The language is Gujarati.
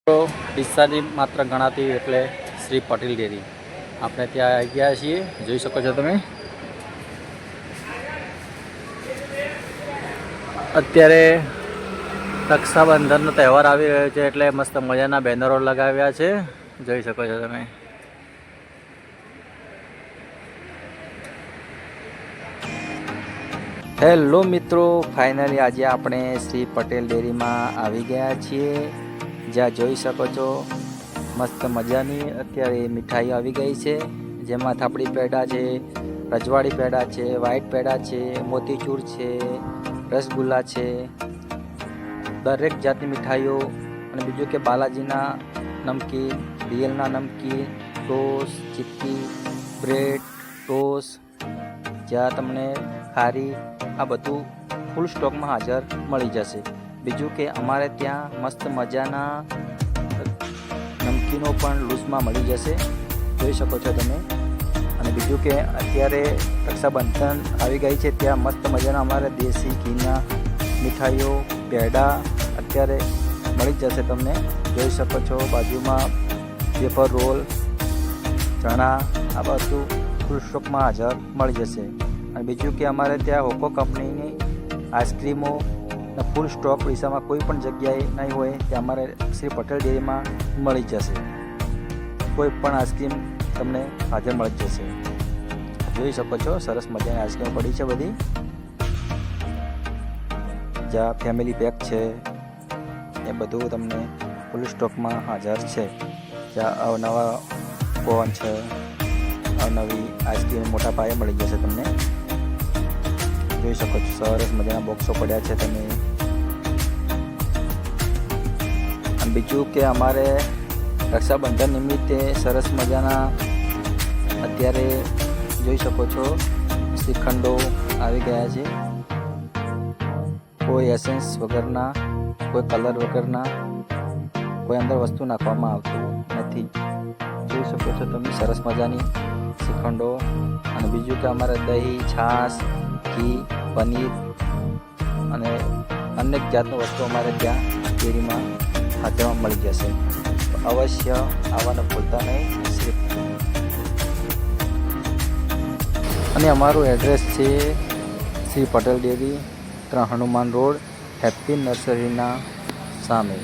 તો ડીસાની માત્ર ગણાતી એટલે શ્રી પટેલ ડેરી આપણે ત્યાં આવી ગયા છીએ, જોઈ શકો છો તમે। અત્યારે રક્ષાબંધનનો તહેવાર આવી રહ્યો છે એટલે મસ્ત મજાના બેનરો લગાવ્યા છે, જોઈ શકો છો તમે। હેલો મિત્રો, ફાઇનલી આજે આપણે શ્રી પટેલ ડેરીમાં આવી ગયા છીએ, જ્યાં જોઈ શકો છો મસ્ત મજાની અત્યારે મીઠાઈઓ આવી ગઈ છે, જેમાં થાપડી પેડા છે, રજવાડી પેડા છે, વ્હાઈટ પેડા છે, મોતીચૂર છે, રસગુલ્લા છે, દરેક જાતની મીઠાઈઓ અને બીજું કે બાલાજીના નમકીન, રિયલના નમકીન, ટોસ, ચીક્કી, બ્રેડ, ટોસ, જ્યાં તમને ખારી આ બધું ફૂલ સ્ટોકમાં હાજર મળી જશે। બીજું કે અમારે ત્યાં મસ્ત મજાના નમકીનો પણ લૂઝમાં મળી જશે, જોઈ શકો છો તમે। અને બીજું કે અત્યારે રક્ષાબંધન આવી ગઈ છે, ત્યાં મસ્ત મજાના અમારે દેશી ઘીના મીઠાઈઓ, પેડા અત્યારે મળી જશે તમને, જોઈ શકો છો। બાજુમાં પેપર રોલ, ચણા આ બધું ફૂલ સ્ટોકમાં હાજર મળી જશે। અને બીજું કે અમારે ત્યાં હોકો કંપનીની આઈસ્ક્રીમો ફૂલ સ્ટોક ડીસામાં કોઈ પણ જગ્યાએ નહીં હોય ત્યાં અમારે શ્રી પટેલ ડેરીમાં મળી જશે। કોઈ પણ આઈસ્ક્રીમ તમને હાજર મળી જશે, જોઈ શકો છો। સરસ મજાની આઈસ્ક્રીમ પડી છે બધી, જ્યાં ફેમિલી પેક છે એ બધું તમને ફૂલ સ્ટોકમાં હાજર છે, જ્યાં અવનવા કોન છે, અવનવી આઈસ્ક્રીમ મોટા પાયે મળી જશે તમને, જોઈ શકો છો। સરસ મજાના બોક્સો પડ્યા છે તમે। અને બીજું કે અમારે રક્ષાબંધન નિમિત્તે સરસ મજાના અત્યારે જોઈ શકો છો શ્રીખંડો આવી ગયા છે, કોઈ એસેન્સ વગરના, કોઈ કલર વગરના, કોઈ અંદર વસ્તુ નાખવામાં આવતું નથી, જોઈ શકો છો તમે। સરસ મજાની શ્રીખંડો। અને બીજું કે અમારે દહીં, છાશ, ઘી, પનીર અને અનેક જાતની વસ્તુ અમારે ત્યાં ડેરીમાં હાજરમાં મળી જશે, તો અવશ્ય આવવાનું ભૂલતા નહીં। અને અમારું એડ્રેસ છે Shri Patel dairy, 3 Hanuman road, happy નર્સરીના સામે।